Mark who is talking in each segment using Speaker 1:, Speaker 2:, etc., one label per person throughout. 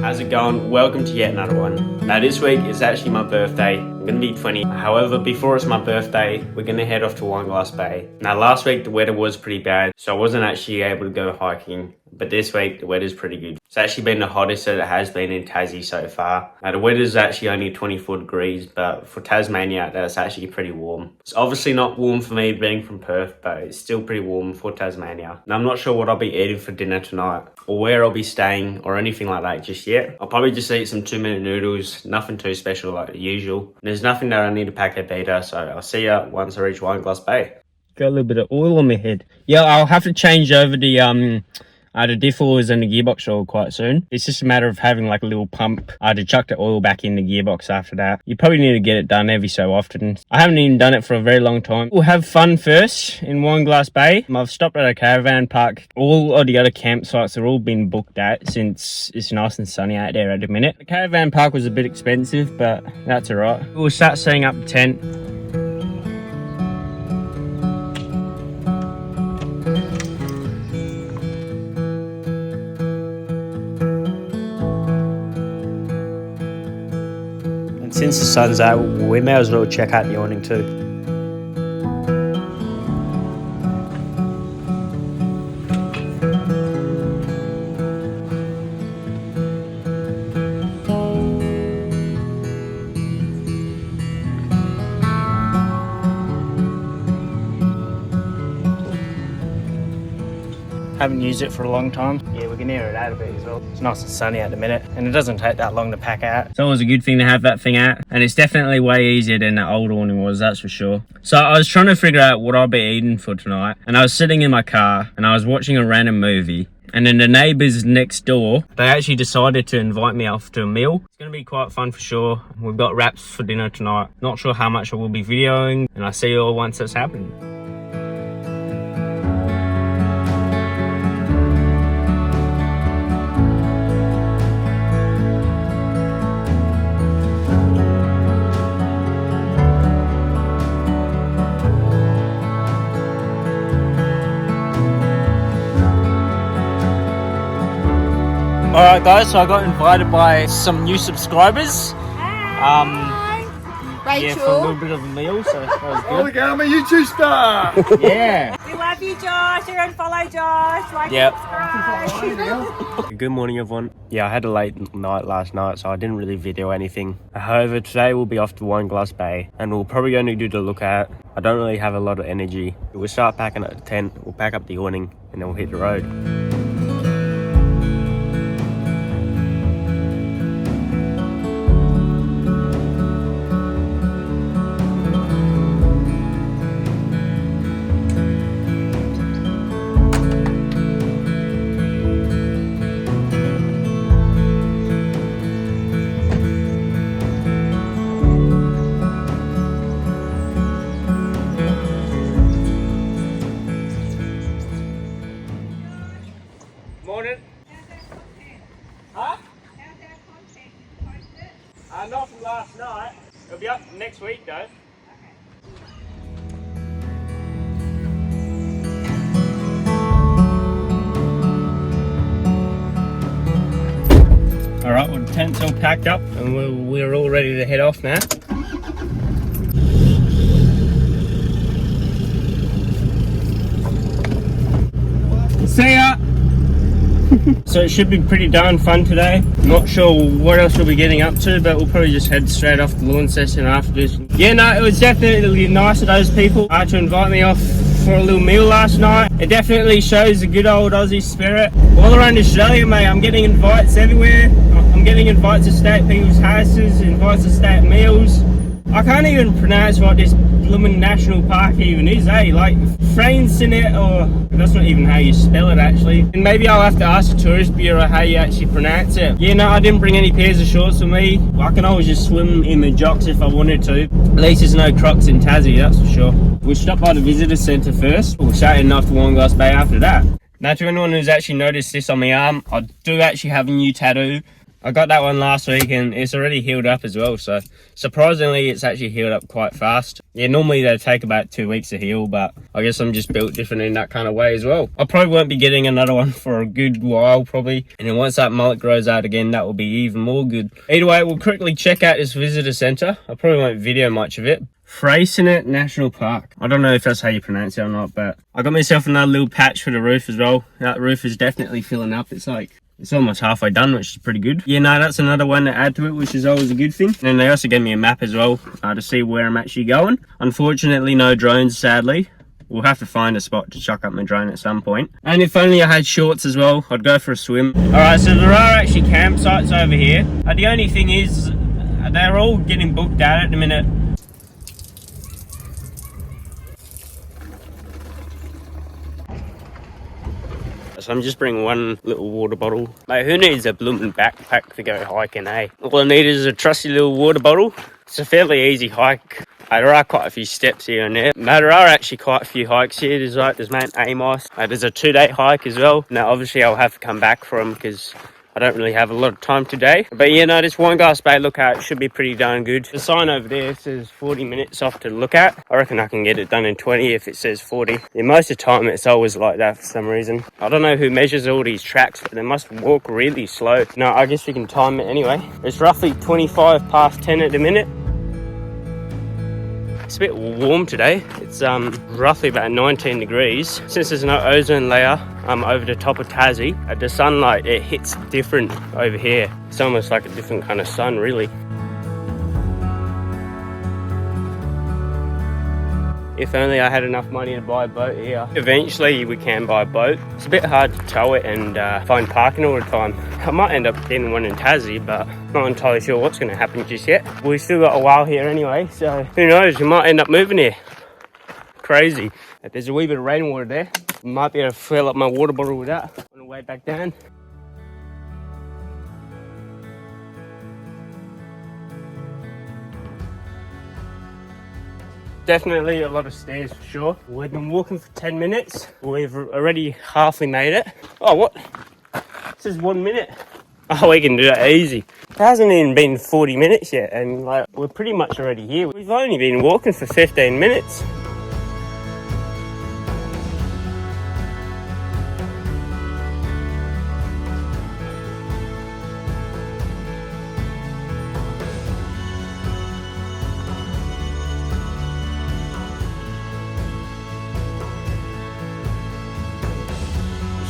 Speaker 1: How's it going? Welcome to yet another one. Now this week is actually my birthday. I'm gonna be 20. However, before it's my birthday, we're gonna head off to Wineglass Bay. Now last week the weather was pretty bad, so I wasn't actually able to go hiking. But this week the weather's pretty good. It's actually been the hottest that it has been in Tassie so far. Now the weather's actually only 24 degrees, but for Tasmania that's actually pretty warm. It's obviously not warm for me being from Perth, but it's still pretty warm for Tasmania. Now I'm not sure what I'll be eating for dinner tonight, or where I'll be staying, or anything like that just yet. I'll probably just eat some 2-minute noodles, nothing too special like the usual. And there's nothing that I need to pack up either, so I'll see ya once I reach Wineglass Bay. Got a little bit of oil on my head. Yeah, I'll have to change over the diff oils and the gearbox oil quite soon. It's just a matter of having like a little pump to chuck the oil back in the gearbox after that. You probably need to get it done every so often. I haven't even done it for a very long time. We'll have fun first in Wineglass Bay. I've stopped at a caravan park. All of the other campsites have all been booked at since it's nice and sunny out there at the minute. The caravan park was a bit expensive, but that's alright. We'll start setting up the tent. Since the sun's out, we may as well check out the awning too. Haven't used it for a long time. Yeah, we can air it out a bit as well. It's nice and sunny at the minute, and it doesn't take that long to pack out. It's always a good thing to have that thing out, and it's definitely way easier than the old awning was, that's for sure. So I was trying to figure out what I'll be eating for tonight, and I was sitting in my car, and I was watching a random movie, and then the neighbours next door, they actually decided to invite me off to a meal. It's going to be quite fun for sure. We've got wraps for dinner tonight. Not sure how much I will be videoing, and I'll see you all once it's happening. Alright guys, so I got invited by some new subscribers.
Speaker 2: Hi. Rachel.
Speaker 1: Yeah, for a little bit of a meal, so that was good.
Speaker 3: Oh, look, I'm a YouTube star!
Speaker 1: Yeah.
Speaker 2: We love you, Josh. Everyone follow Josh. Like
Speaker 1: Yep.
Speaker 2: subscribe.
Speaker 1: Good morning everyone. Yeah, I had a late night last night, so I didn't really video anything. However, today we'll be off to Wineglass Bay, and we'll probably only do the lookout. I don't really have a lot of energy. We'll start packing up the tent, we'll pack up the awning, and then we'll hit the road. Morning. Huh? Not from last night. It'll be up next week though. Alright, well the tent's all packed up and we're all ready to head off now. See ya! So it should be pretty darn fun today. Not sure what else we'll be getting up to, but we'll probably just head straight off the lawn session after this. Yeah, no, it was definitely nice of those people to invite me off for a little meal last night. It definitely shows the good old Aussie spirit. All around Australia, mate, I'm getting invites everywhere. I'm getting invites to stay at people's houses, invites to stay at meals. I can't even pronounce what this blooming national park even is, eh? Like, Frainsinet, or that's not even how you spell it actually. And maybe I'll have to ask the tourist bureau how you actually pronounce it. Yeah, no, I didn't bring any pairs of shorts with me. I can always just swim in the jocks if I wanted to. At least there's no Crocs in Tassie, that's for sure. We'll stop by the visitor centre first. We'll start heading off to Wineglass Bay after that. Now, to anyone who's actually noticed this on my arm, I do actually have a new tattoo. I got that one last week and it's already healed up as well. So surprisingly, it's actually healed up quite fast. Yeah, normally they take about 2 weeks to heal, but I guess I'm just built different in that kind of way as well. I probably won't be getting another one for a good while probably. And then once that mullet grows out again, that will be even more good. Either way, we'll quickly check out this visitor center. I probably won't video much of it. Freycinet National Park. I don't know if that's how you pronounce it or not, but I got myself another little patch for the roof as well. That roof is definitely filling up. It's almost halfway done, which is pretty good. Yeah, no, that's another one to add to it, which is always a good thing. And they also gave me a map as well to see where I'm actually going. Unfortunately, no drones, sadly. We'll have to find a spot to chuck up my drone at some point. And if only I had shorts as well, I'd go for a swim. Alright, so there are actually campsites over here. The only thing is, they're all getting booked out at the minute. So I'm just bringing one little water bottle. Mate, who needs a blooming backpack to go hiking, eh? All I need is a trusty little water bottle. It's a fairly easy hike. There are quite a few steps here and there. Now, there are actually quite a few hikes here. There's Mount Amos. There's a 2-day hike as well. Now, obviously, I'll have to come back from because I don't really have a lot of time today. But yeah, no, this Wineglass Bay lookout should be pretty darn good. The sign over there says 40 minutes off to look at. I reckon I can get it done in 20 if it says 40. Yeah, most of the time it's always like that for some reason. I don't know who measures all these tracks, but they must walk really slow. No, I guess we can time it anyway. It's roughly 25 past 10 at the minute. It's a bit warm today. It's roughly about 19 degrees. Since there's no ozone layer over the top of Tassie, the sunlight, it hits different over here. It's almost like a different kind of sun, really. If only I had enough money to buy a boat here. Eventually we can buy a boat. It's a bit hard to tow it and find parking all the time. I might end up getting one in Tassie, but not entirely sure what's going to happen just yet. We've still got a while here anyway, so who knows, we might end up moving here. Crazy. There's a wee bit of rainwater there. Might be able to fill up my water bottle with that on the way back down. Definitely a lot of stairs for sure. We've been walking for 10 minutes. We've already halfly made it. Oh, what? This is 1 minute. Oh, we can do that easy. It hasn't even been 40 minutes yet, and like we're pretty much already here. We've only been walking for 15 minutes.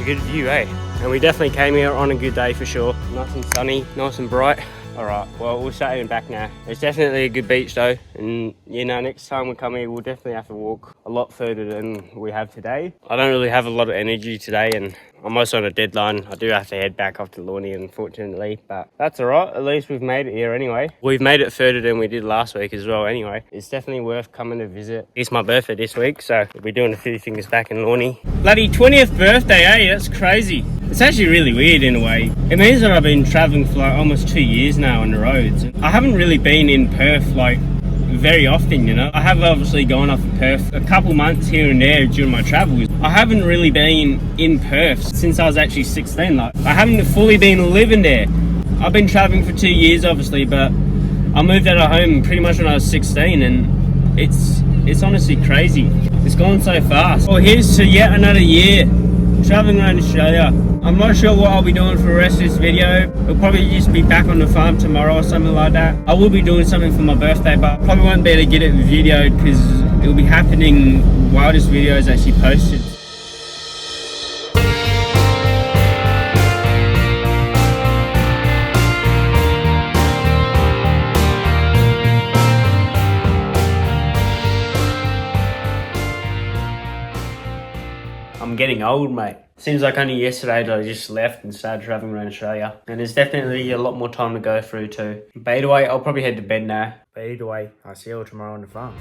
Speaker 1: A good view, eh? And we definitely came here on a good day for sure. Nice and sunny, nice and bright. Alright, well, we're starting back now. It's definitely a good beach though, and you know, next time we come here we'll definitely have to walk a lot further than we have today. I don't really have a lot of energy today and I'm also on a deadline. I do have to head back off to Lorne, unfortunately, but that's alright. At least we've made it here anyway. We've made it further than we did last week as well anyway. It's definitely worth coming to visit. It's my birthday this week, so we'll be doing a few things back in Lorne. Bloody 20th birthday, eh? That's crazy. It's actually really weird in a way. It means that I've been travelling for like almost 2 years now on the roads. I haven't really been in Perth like very often, you know. I have obviously gone off to Perth a couple months here and there during my travels. I haven't really been in Perth since I was actually 16. Like, I haven't fully been living there. I've been traveling for 2 years obviously, but I moved out of home pretty much when I was 16 and it's honestly crazy. It's gone so fast. Well, here's to yet another year traveling around Australia. I'm not sure what I'll be doing for the rest of this video. It'll probably just be back on the farm tomorrow or something like that. I will be doing something for my birthday, but I probably won't be able to get it videoed because it'll be happening while this video is actually posted. I'm getting old, mate. Seems like only yesterday that I just left and started traveling around Australia. And there's definitely a lot more time to go through too. But either way, I'll probably head to bed now. But either way, I'll see you all tomorrow on the farm.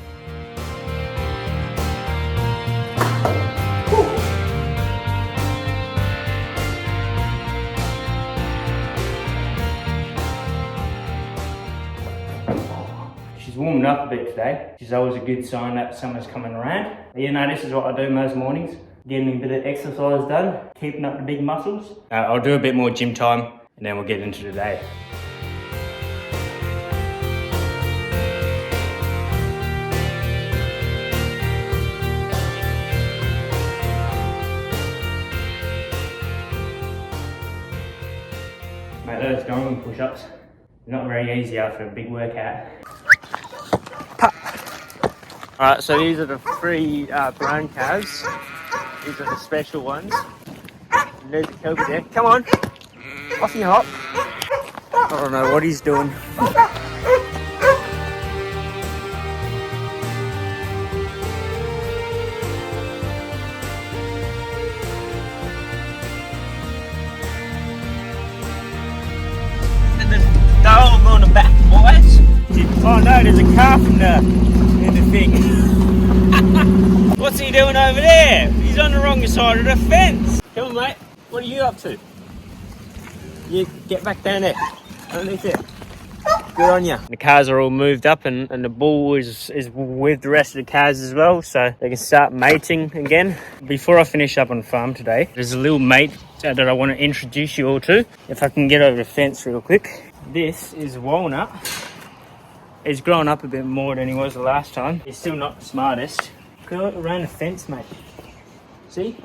Speaker 1: She's warming up a bit today, which is always a good sign that summer's coming around. But you know, this is what I do most mornings. Getting a bit of exercise done, keeping up the big muscles. I'll do a bit more gym time and then we'll get into the day. Mate, let us go on push-ups. Not very easy after a big workout. Alright, so these are the 3 brown calves. These are the special ones. And there's the Kelpie there. Come on! Off you hop! I don't know what he's doing. Dog on the back, boys. Oh no, there's a calf in the thing. What's he doing over there? He's on the wrong side of the fence. Come on, mate. What are you up to? You get back down there. Underneath it. Good on you. The cars are all moved up and the bull is with the rest of the cars as well, so they can start mating again. Before I finish up on the farm today, there's a little mate that I want to introduce you all to. If I can get over the fence real quick. This is Walnut. He's grown up a bit more than he was the last time. He's still not the smartest. Go around the fence, mate. See?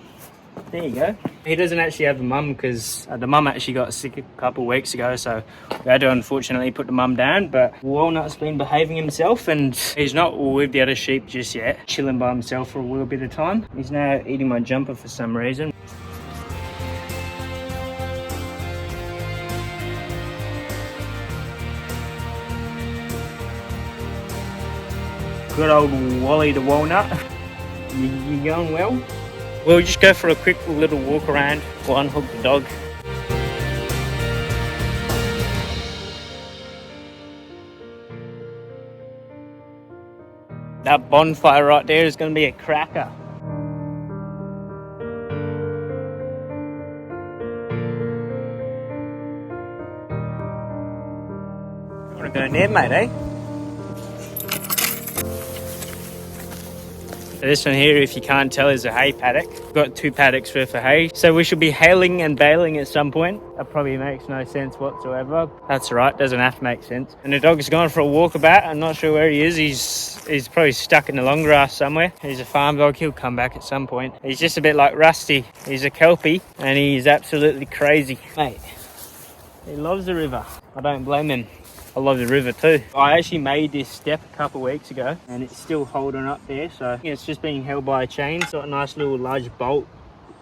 Speaker 1: There you go. He doesn't actually have a mum because the mum actually got sick a couple of weeks ago, so we had to unfortunately put the mum down. But Walnut's been behaving himself and he's not with the other sheep just yet. Chilling by himself for a little bit of time. He's now eating my jumper for some reason. Good old Wally the Walnut. You going well? We'll just go for a quick little walk around while I unhook the dog. That bonfire right there is going to be a cracker. You want to go in there, mate, eh? This one here, if you can't tell, is a hay paddock. We've got 2 paddocks worth of hay. So we should be hailing and baling at some point. That probably makes no sense whatsoever. That's right, doesn't have to make sense. And the dog's gone for a walkabout. I'm not sure where he is. He's probably stuck in the long grass somewhere. He's a farm dog, he'll come back at some point. He's just a bit like Rusty. He's a Kelpie and he's absolutely crazy. Mate, he loves the river. I don't blame him. I love the river too. I actually made this step a couple of weeks ago and it's still holding up there, so it's just being held by a chain. It's got a nice little large bolt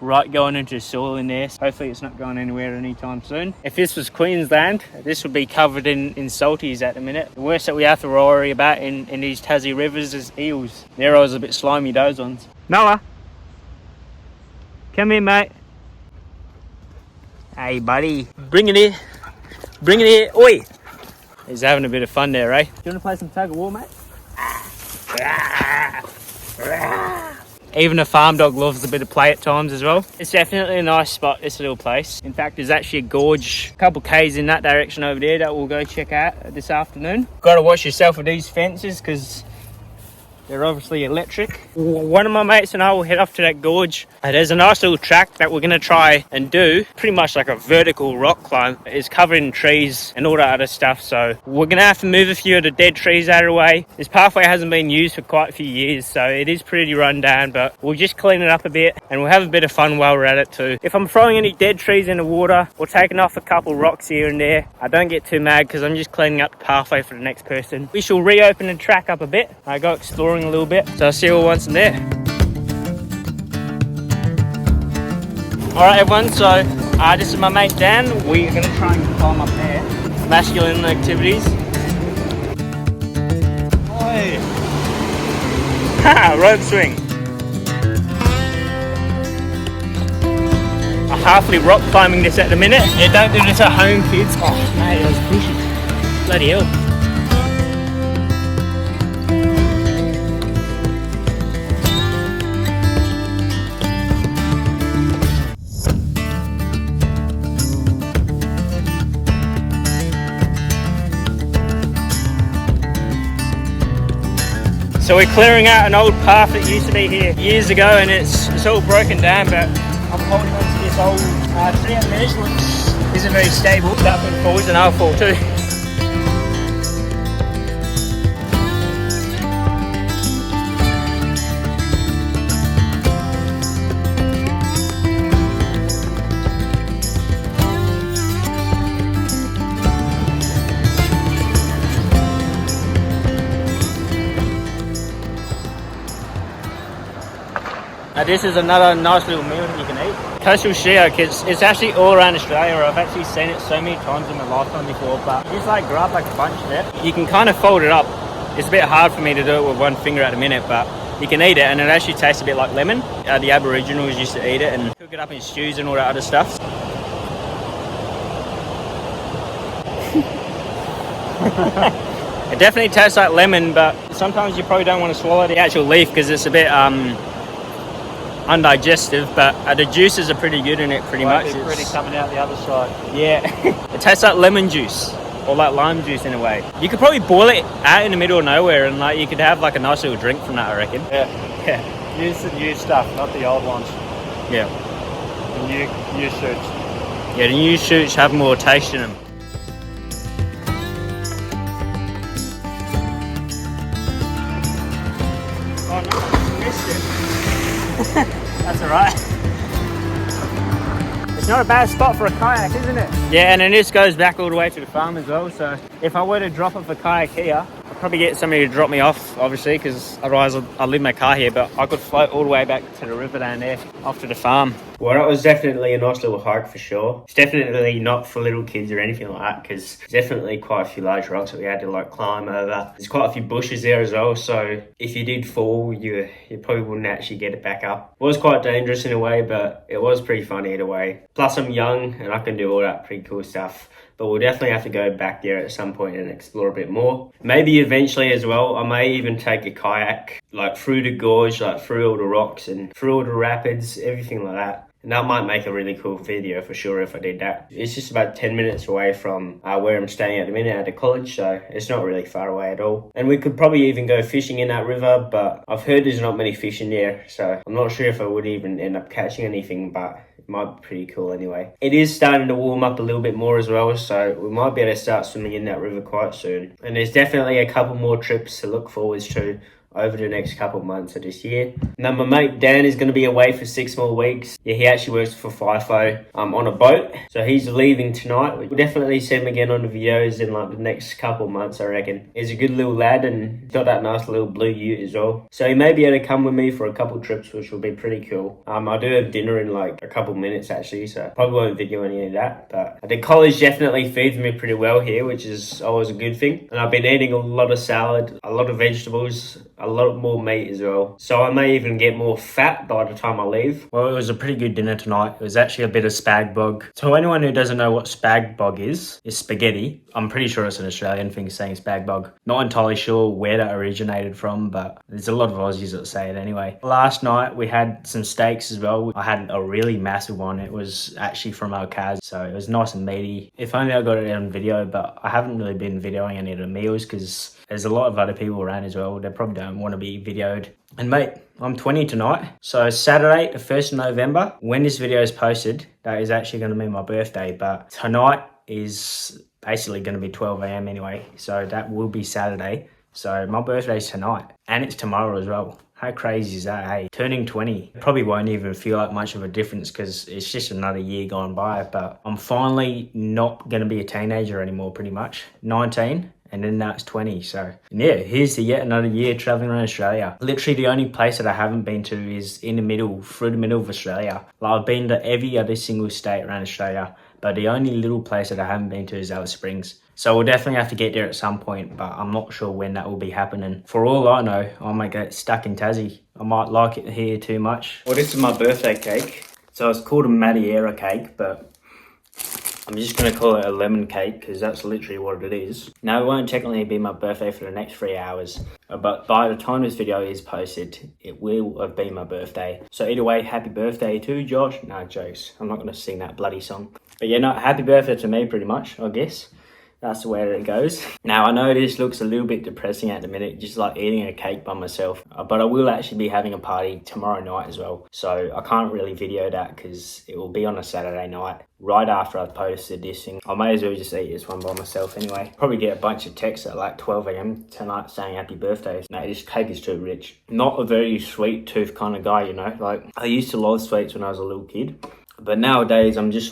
Speaker 1: right going into the soil in there. Hopefully it's not going anywhere anytime soon. If this was Queensland, this would be covered in salties at the minute. The worst that we have to worry about in these Tassie rivers is eels. They're always a bit slimy, those ones. Noah, come here, mate. Hey buddy, bring it here. Bring it here. Oi! He's having a bit of fun there, eh? Do you want to play some tug of war, mate? Even a farm dog loves a bit of play at times as well. It's definitely a nice spot, this little place. In fact, there's actually a gorge a couple k's in that direction over there that we'll go check out this afternoon. Got to watch yourself with these fences because they're obviously electric. One of my mates and I will head off to that gorge. There's a nice little track that we're going to try and do. Pretty much like a vertical rock climb. It's covered in trees and all that other stuff. So we're going to have to move a few of the dead trees out of the way. This pathway hasn't been used for quite a few years, so it is pretty run down, but we'll just clean it up a bit and we'll have a bit of fun while we're at it too. If I'm throwing any dead trees in the water or taking off a couple rocks here and there, I don't get too mad because I'm just cleaning up the pathway for the next person. We shall reopen the track up a bit. I go exploring a little bit, so I'll see you all once I'm there. Alright everyone, so this is my mate Dan. We're going to try and climb up there. Masculine activities. Oi! Ha! Rope swing. I'm halfway rock climbing this at the minute. Yeah, don't do this at home, kids. Oh mate, that was bushy. Bloody hell. So we're clearing out an old path that used to be here years ago and it's all broken down, but I'm holding on to this So, tree at the minute isn't very stable. That one falls and I'll fall too. Now this is another nice little meal that you can eat. Coastal sheark, it's actually all around Australia. I've actually seen it so many times in my lifetime before, but you just like grab like a bunch of it. You can kind of fold it up. It's a bit hard for me to do it with one finger at a minute, but you can eat it and it actually tastes a bit like lemon. The Aboriginals used to eat it and cook it up in stews and all that other stuff. It definitely tastes like lemon, but sometimes you probably don't want to swallow the actual leaf because it's a bit undigestive, but the juices are pretty good in it pretty much.
Speaker 4: It's pretty coming out the other side.
Speaker 1: Yeah, it tastes like lemon juice or like lime juice in a way. You could probably boil it out in the middle of nowhere and like you could have like a nice little drink from that, I reckon.
Speaker 4: Yeah.
Speaker 1: Yeah.
Speaker 4: Use the new stuff, not the old ones.
Speaker 1: Yeah.
Speaker 4: The new shoots.
Speaker 1: Yeah, the new shoots have more taste in them. Oh no, I missed it. That's alright. It's not a bad spot for a kayak, isn't it? Yeah, and then this goes back all the way to the farm as well, so if I were to drop off a kayak here, I'd probably get somebody to drop me off, obviously, because otherwise I'll leave my car here, but I could float all the way back to the river down there, off to the farm. Well, that was definitely a nice little hike for sure. It's definitely not for little kids or anything like that, because there's definitely quite a few large rocks that we had to like climb over. There's quite a few bushes there as well, so if you did fall, you probably wouldn't actually get it back up. It was quite dangerous in a way, but it was pretty funny in a way. Plus I'm young and I can do all that pretty cool stuff. But we'll definitely have to go back there at some point and explore a bit more. Maybe eventually as well, I may even take a kayak like through the gorge, like through all the rocks and through all the rapids, everything like that. And that might make a really cool video for sure if I did that. It's just about 10 minutes away from where I'm staying at the minute at the college, so it's not really far away at all. And we could probably even go fishing in that river, but I've heard there's not many fish in there, so I'm not sure if I would even end up catching anything, but it might be pretty cool anyway. It is starting to warm up a little bit more as well, so we might be able to start swimming in that river quite soon. And there's definitely a couple more trips to look forward to over the next couple of months of this year. Now my mate Dan is going to be away for 6 more weeks. Yeah, he actually works for FIFO on a boat, so he's leaving tonight. We'll definitely see him again on the videos in like the next couple of months, I reckon. He's a good little lad and he's got that nice little blue ute as well, so he may be able to come with me for a couple trips, which will be pretty cool. I do have dinner in like a couple minutes actually, so probably won't video any of that, but the college definitely feeds me pretty well here, which is always a good thing. And I've been eating a lot of salad, a lot of vegetables, a lot more meat as well, so I may even get more fat by the time I leave. Well, it was a pretty good dinner tonight. It was actually a bit of spag bog. So anyone who doesn't know what spag bog is spaghetti. I'm pretty sure it's an Australian thing saying spag bog. Not entirely sure where that originated from, but there's a lot of Aussies that say it anyway. Last night we had some steaks as well. I had a really massive one. It was actually from Alcaz, so it was nice and meaty. If only I got it on video, but I haven't really been videoing any of the meals because there's a lot of other people around as well. They probably don't want to be videoed. And mate, I'm 20 tonight. So Saturday, the 1st of November, when this video is posted, that is actually going to be my birthday. But tonight is basically going to be 12 a.m. anyway. So that will be Saturday. So my birthday's tonight. And it's tomorrow as well. How crazy is that, hey? Turning 20 probably won't even feel like much of a difference because it's just another year gone by. But I'm finally not going to be a teenager anymore, pretty much. 19. And then that's 20. So yeah, here's yet another year traveling around Australia. Literally the only place that I haven't been to is in the middle, through the middle of Australia. Like I've been to every other single state around Australia, but the only little place that I haven't been to is Alice Springs. So we'll definitely have to get there at some point, but I'm not sure when that will be happening. For all I know, I might get stuck in Tassie. I might like it here too much. Well, this is my birthday cake. So it's called a Madeira cake, but I'm just going to call it a lemon cake because that's literally what it is. Now, it won't technically be my birthday for the next 3 hours, but by the time this video is posted, it will have been my birthday. So either way, happy birthday to Josh. No, jokes. I'm not going to sing that bloody song. But yeah, no, happy birthday to me pretty much, I guess. that's where it goes. Now I know this looks a little bit depressing at the minute, just like eating a cake by myself, but I will actually be having a party tomorrow night as well, so I can't really video that because it will be on a Saturday night right after I've posted this, and I may as well just eat this one by myself anyway. Probably get a bunch of texts at like 12 a.m. tonight saying happy birthday. No, this cake is too rich. Not a very sweet tooth kind of guy, you know, like I used to love sweets when I was a little kid, but nowadays I'm just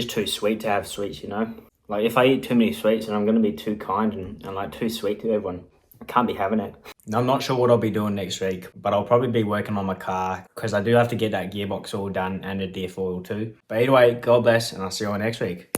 Speaker 1: too sweet to have sweets, you know. Like if I eat too many sweets, then I'm going to be too kind and like too sweet to everyone. I can't be having it. I'm not sure what I'll be doing next week, but I'll probably be working on my car because I do have to get that gearbox all done and the diff oil too. But either way, God bless, and I'll see you all next week.